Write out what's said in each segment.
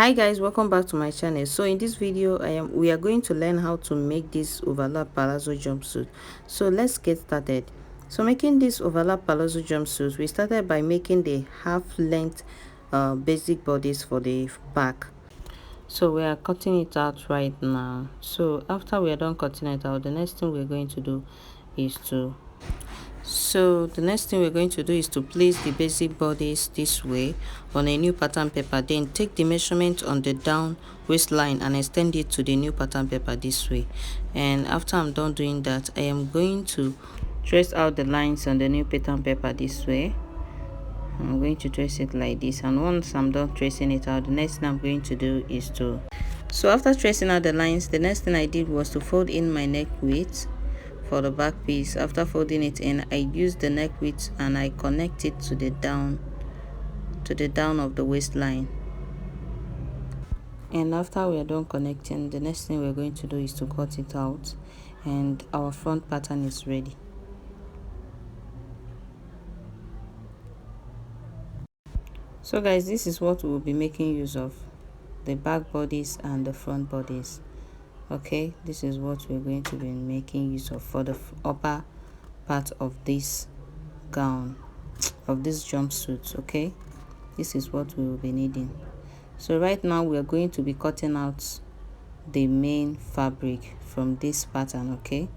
Hi guys, welcome back to my channel. So in this video we are going to learn how to make this overlap palazzo jumpsuit. So let's get started. So making this overlap palazzo jumpsuit, we started by making the half length basic bodies for the back. So we are cutting it out right now. So after we are done cutting it out, the next thing we're going to do is to place the basic bodies this way on a new pattern paper. Then take the measurement on the down waistline and extend it to the new pattern paper this way. And after I'm done doing that, I am going to trace out the lines on the new pattern paper this way. I'm going to trace it like this, and once I'm done tracing it out, the next thing I'm going to do is to after tracing out the lines, the next thing I did was to fold in my neck width for the back piece. After folding it in, I use the neck width and I connect it to the down of the waistline. And after we are done connecting, the next thing we're going to do is to cut it out, and our front pattern is ready. So guys, this is what we will be making use of, the back bodies and the front bodies. Okay, this is what we're going to be making use of for the upper part of this gown, of this jumpsuit. Okay, this is what we will be needing. So right now we are going to be cutting out the main fabric from this pattern. Okay,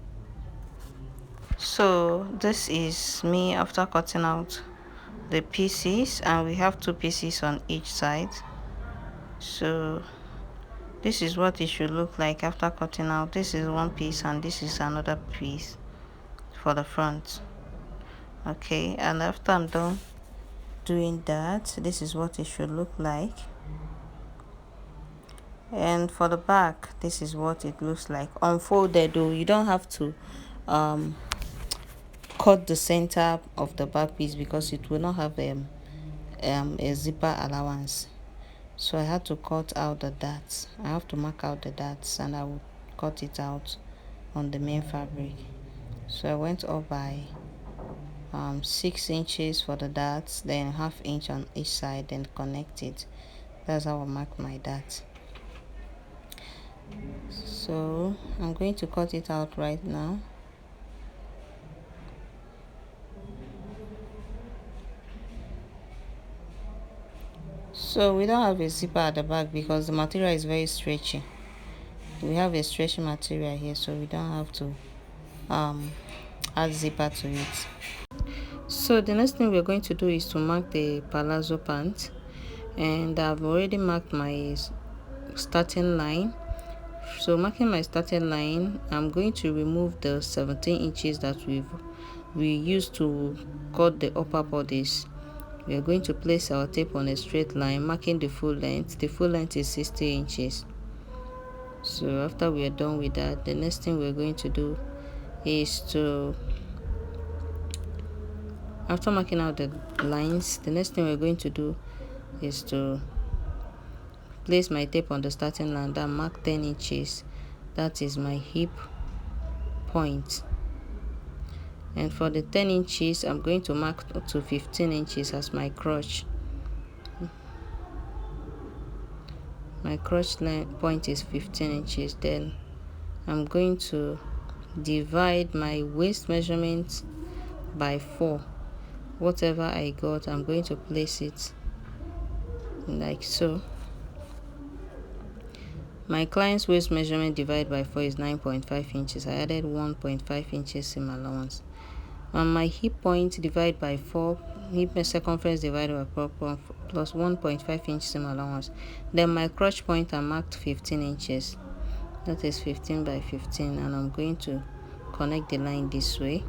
so this is me after cutting out the pieces, and we have two pieces on each side. So this is what it should look like after cutting out. This is one piece and this is another piece for the front. Okay, and after I'm done doing that, this is what it should look like. And for the back, this is what it looks like unfolded. Though you don't have to cut the center of the back piece because it will not have a zipper allowance. So I had to cut out the darts. I have to mark out the darts, and I will cut it out on the main fabric. So I went up by 6 inches for the darts, then ½ inch on each side, then connect it. That's how I mark my darts. So I'm going to cut it out right now. So we don't have a zipper at the back because the material is very stretchy. We have a stretchy material here, so we don't have to add zipper to it. So the next thing we're going to do is to mark the palazzo pant, and I've already marked my starting line. So marking my starting line, I'm going to remove the 17 inches that we used to cut the upper bodies. We are going to place our tape on a straight line, marking the full length. The full length is 60 inches. So after we are done with that, the next thing we're going to do is to, after marking out the lines, the next thing we're going to do is to place my tape on the starting line and mark 10 inches. That is my hip point. And for the 10 inches, I'm going to mark up to 15 inches as my crotch. My crotch point is 15 inches. Then I'm going to divide my waist measurement by 4. Whatever I got, I'm going to place it like so. My client's waist measurement divided by 4 is 9.5 inches. I added 1.5 inches seam allowance. And my hip point divided by 4, hip circumference divided by 4 plus 1.5 inch seam allowance. Then my crotch point I marked 15 inches. That is 15 by 15, and I'm going to connect the line this way.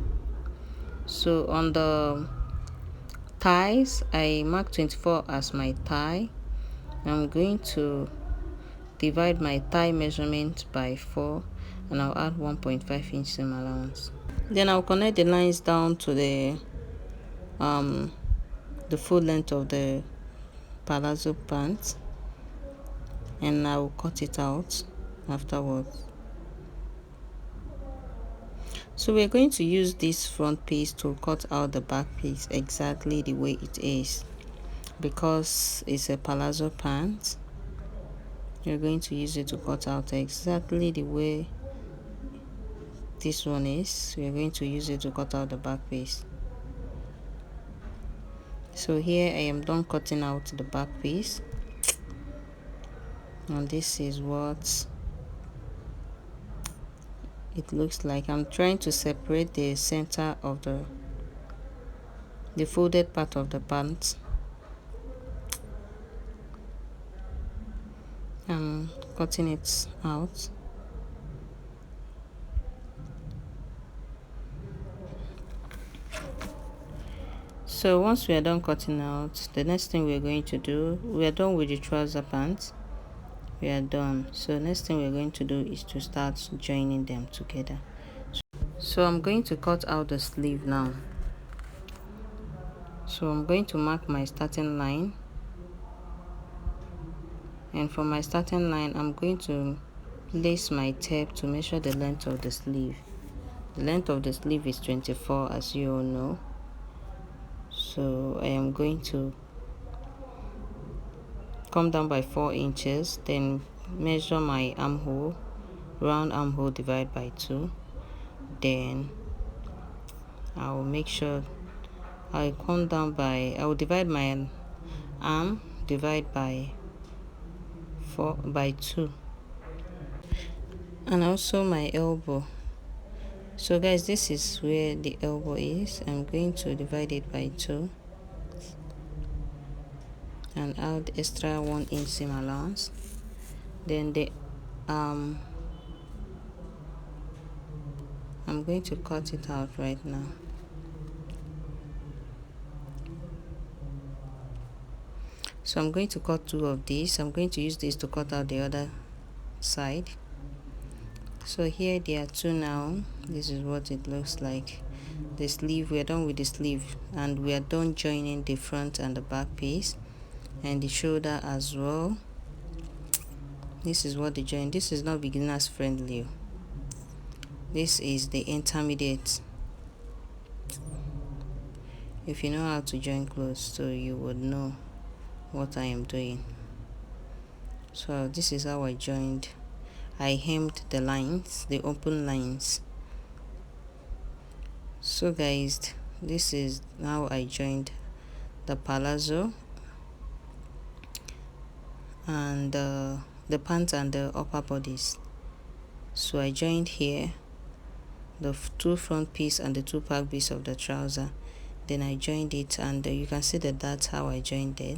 So on the thighs, I marked 24 as my thigh. I'm going to divide my thigh measurement by 4, and I'll add 1.5 inch seam allowance. Then I'll connect the lines down to the full length of the palazzo pants, and I will cut it out afterwards. So we're going to use this front piece to cut out the back piece exactly the way it is, because it's a palazzo pants. You're going to use it to cut out exactly the way this one is. We're going to use it to cut out the back piece. So here I am done cutting out the back piece, and this is what it looks like. I'm trying to separate the center of the folded part of the pants. I'm cutting it out. So once we are done cutting out, the next thing we're going to do, we are done with the trouser pants. We are done. So next thing we're going to do is to start joining them together. So I'm going to cut out the sleeve now. So I'm going to mark my starting line, and from my starting line I'm going to place my tape to measure the length of the sleeve. The length of the sleeve is 24, as you all know. So I am going to come down by 4 inches, then measure my armhole, round armhole, divide by 2. Then I will make sure I come down by, I will divide my arm, divide by 2, and also my elbow. So guys, this is where the elbow is. I'm going to divide it by 2 and add extra 1 inch seam allowance. Then the I'm going to cut it out right now. So I'm going to cut 2 of these. I'm going to use this to cut out the other side. So here there are 2 now. This is what it looks like. The sleeve, we are done with the sleeve, and we are done joining the front and the back piece and the shoulder as well. This is what the join. This is not beginners friendly. This is the intermediate. If you know how to join clothes, so you would know what I am doing. So this is how I joined. I hemmed the lines, the open lines. So guys, this is how I joined the palazzo and the pants and the upper bodies. So I joined here the 2 front piece and the 2 back piece of the trouser. Then I joined it, and you can see that that's how I joined it.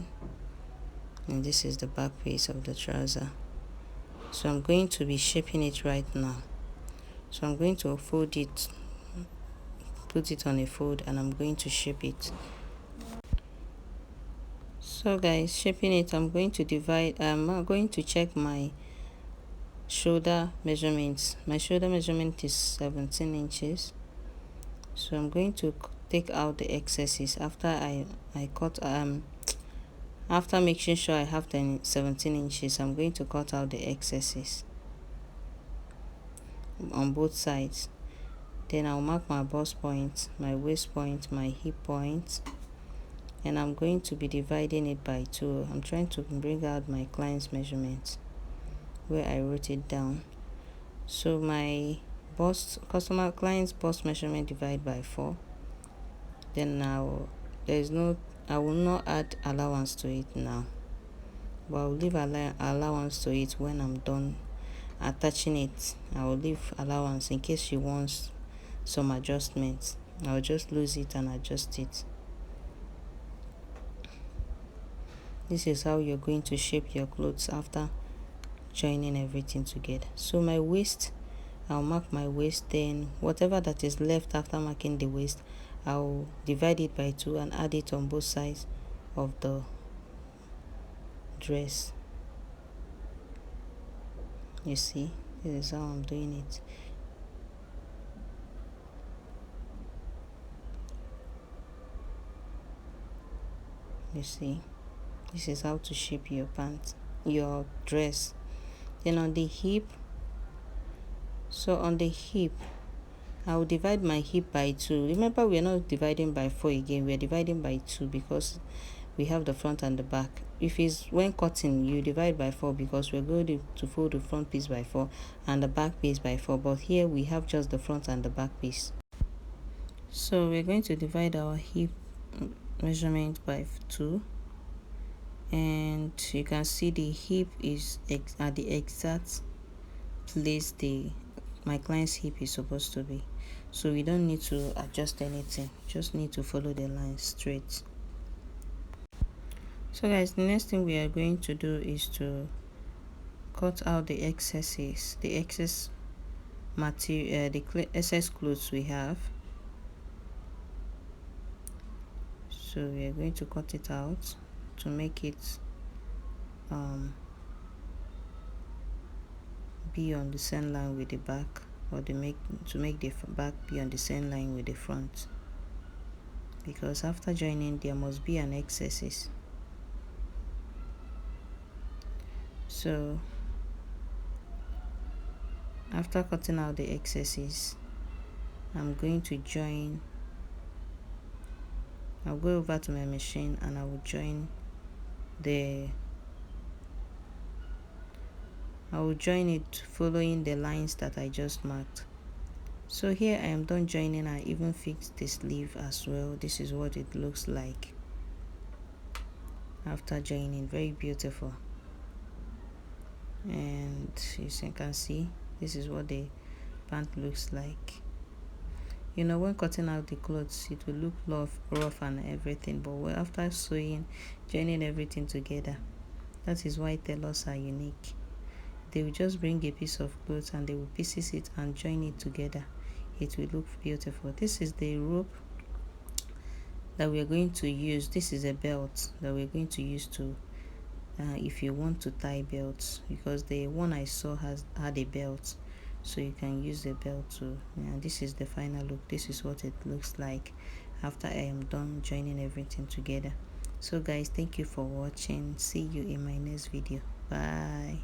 And this is the back piece of the trouser. So I'm going to be shaping it right now. So I'm going to fold it, put it on a fold, and I'm going to shape it. So guys, shaping it, I'm going to divide, I'm going to check my shoulder measurements. My shoulder measurement is 17 inches. So I'm going to take out the excesses after I cut, after making sure I have 17 inches. I'm going to cut out the excesses on both sides. Then I'll mark my bust point, my waist point, my hip point, and I'm going to be dividing it by 2. I'm trying to bring out my client's measurements where I wrote it down. So my client's bust measurement divided by 4. Then now I will not add allowance to it now, but I will leave allowance to it when I'm done attaching it. I will leave allowance in case she wants some adjustments. I'll just lose it and adjust it. This is how you're going to shape your clothes after joining everything together. So my waist, I'll mark my waist, then whatever that is left after marking the waist, I'll divide it by 2 and add it on both sides of the dress. You see, this is how I'm doing it. You see, this is how to shape your pants, your dress. Then on the hip, so on the hip, I will divide my hip by 2. Remember, we are not dividing by 4 again, we are dividing by 2 because we have the front and the back. If it's when cutting, you divide by 4 because we're going to fold the front piece by 4 and the back piece by 4, but here we have just the front and the back piece. So we're going to divide our hip measurement by 2, and you can see the hip is at the exact place my client's hip is supposed to be, so we don't need to adjust anything, just need to follow the line straight. So guys, the next thing we are going to do is to cut out the excesses, the excess material, the excess clothes we have. So we are going to cut it out to make it be on the same line with the back, or to make the back be on the same line with the front, because after joining there must be an excesses. So after cutting out the excesses, I'm going to join. I'll go over to my machine and I will join it following the lines that I just marked. So here I am done joining. I even fixed the sleeve as well. This is what it looks like after joining. Very beautiful. And as you can see, this is what the pant looks like. You know, when cutting out the clothes, it will look rough and everything, but after sewing, joining everything together, that is why tailors are unique. They will just bring a piece of cloth and they will pieces it and join it together. It will look beautiful. This is the rope that we are going to use. This is a belt that we're going to use to if you want to tie belts, because the one I saw had a belt, so you can use the belt too. And this is the final look. This is what it looks like after I am done joining everything together. So guys, thank you for watching. See you in my next video. Bye.